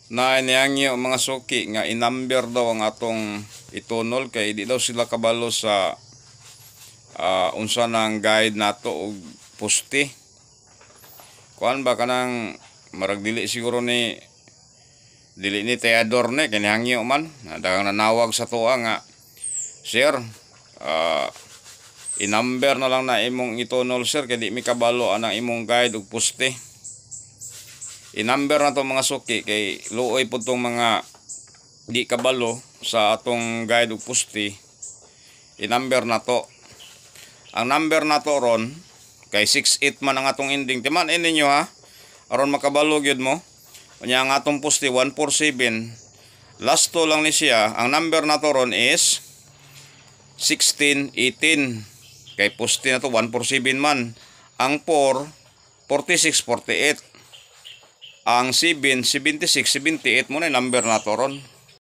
na iniyangyo mga suki nga inumber daw ang atong itunol kay di daw sila kabalo sa unsa nang guide nato og pusti. Kuan ba kanang marag dili siguro ni Teador ni kinihangyo man daghang nanawag sa tuwa nga sir inumber na lang na imong itunol sir kay di mi kabalo anang imong guide og pusti. Inumber na to mga suki kay luoy po tong mga di kabalo sa atong guide ug pusti. Inumber na to. Ang number na to ron kay 68 man ang atong ending. Timan ninyo ha. Aron makabalo gyud mo. Unya ang atong pusti 147. Last to lang ni siya. Ang number na to ron is 1618. Kay pusti na to 147 man. Ang 4 46 48. Ang 7, 76, 78 mo na yung number na to ron.